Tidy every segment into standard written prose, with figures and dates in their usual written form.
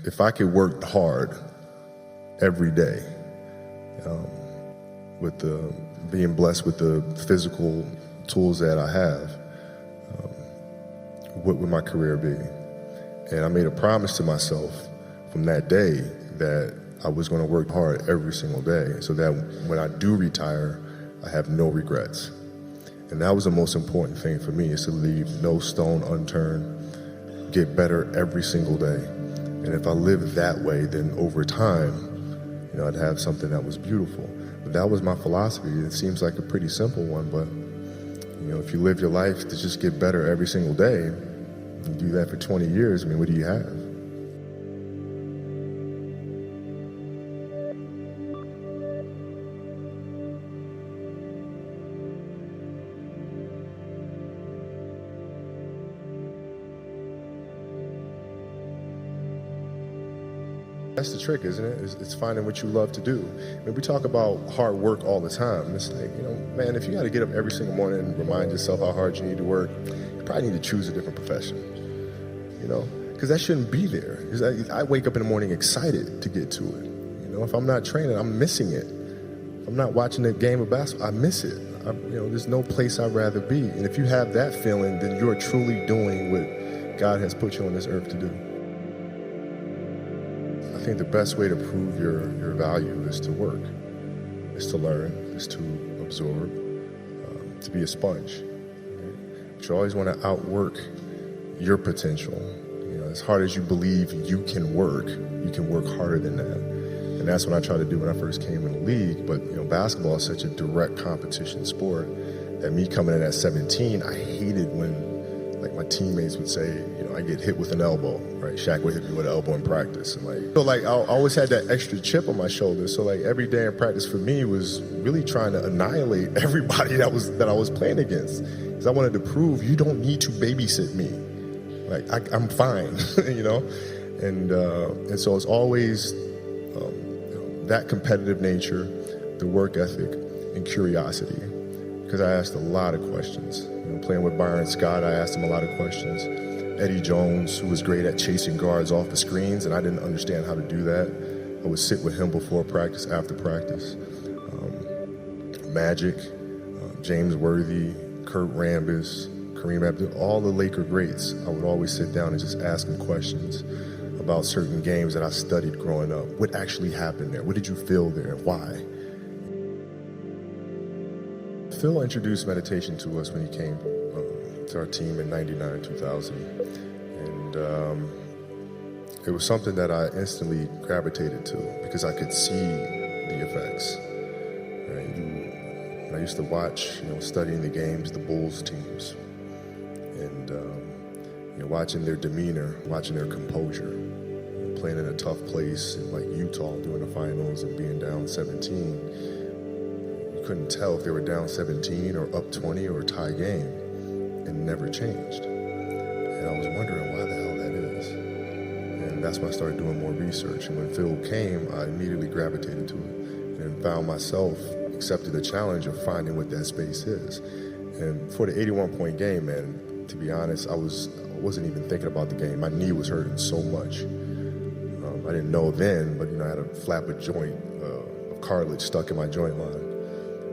If I could work hard every day, with being blessed with the physical tools that I have, what would my career be? And I made a promise to myself from that day that I was going to work hard every single day so that when I do retire, I have no regrets. And that was the most important thing for me, is to leave no stone unturned, get better every single day. And if I lived that way, then over time, I'd have something that was beautiful. But that was my philosophy. It seems like a pretty simple one, but if you live your life to just get better every single day, you do that for 20 years, what do you have? That's the trick, isn't it? It's finding what you love to do. We talk about hard work all the time. It's like, man, if you got to get up every single morning and remind yourself how hard you need to work, you probably need to choose a different profession, because that shouldn't be there. I wake up in the morning excited to get to it. If I'm not training, I'm missing it. If I'm not watching a game of basketball, I miss it. There's no place I'd rather be. And if you have that feeling, then you're truly doing what God has put you on this earth to do. I think the best way to prove your value is to work, is to learn, is to absorb, to be a sponge. Right? But you always want to outwork your potential. As hard as you believe you can work harder than that. And that's what I tried to do when I first came in the league. But basketball is such a direct competition sport that me coming in at 17, I hated when my teammates would say, I get hit with an elbow, right? Shaq would hit me with an elbow in practice. And I always had that extra chip on my shoulder. So every day in practice for me was really trying to annihilate everybody that I was playing against. Because I wanted to prove you don't need to babysit me. I'm fine, And so it's always that competitive nature, the work ethic, and curiosity. Because I asked a lot of questions. Playing with Bryant Scott, I asked him a lot of questions. Eddie Jones, who was great at chasing guards off the screens, and I didn't understand how to do that. I would sit with him before practice, after practice. Magic, James Worthy, Kurt Rambis, Kareem Abdul, all the Laker greats. I would always sit down and just ask them questions about certain games that I studied growing up. What actually happened there? What did you feel there? Why? Phil introduced meditation to us when he came to our team in 99, 2000. And it was something that I instantly gravitated to because I could see the effects. Right? I used to watch, studying the games, the Bulls teams, and watching their demeanor, watching their composure, playing in a tough place like Utah during the finals and being down 17. Couldn't tell if they were down 17 or up 20 or a tie game, and never changed. And I was wondering why the hell that is. And that's when I started doing more research. And when Phil came, I immediately gravitated to it and found myself accepting the challenge of finding what that space is. And for the 81-point game, man, to be honest, I wasn't even thinking about the game. My knee was hurting so much. I didn't know then, but I had a flapper joint of cartilage stuck in my joint line.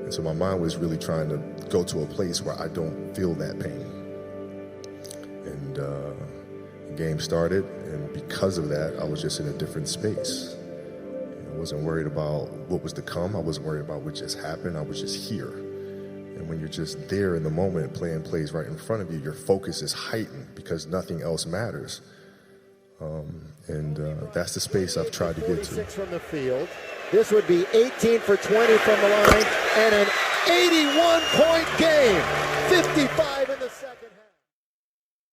And so my mind was really trying to go to a place where I don't feel that pain. And the game started, and because of that, I was just in a different space. I wasn't worried about what was to come. I wasn't worried about what just happened. I was just here. And when you're just there in the moment, playing plays right in front of you, your focus is heightened because nothing else matters. That's the space I've tried to get to. 46 from the field. This would be 18 for 20 from the line and an 81-point game. 55.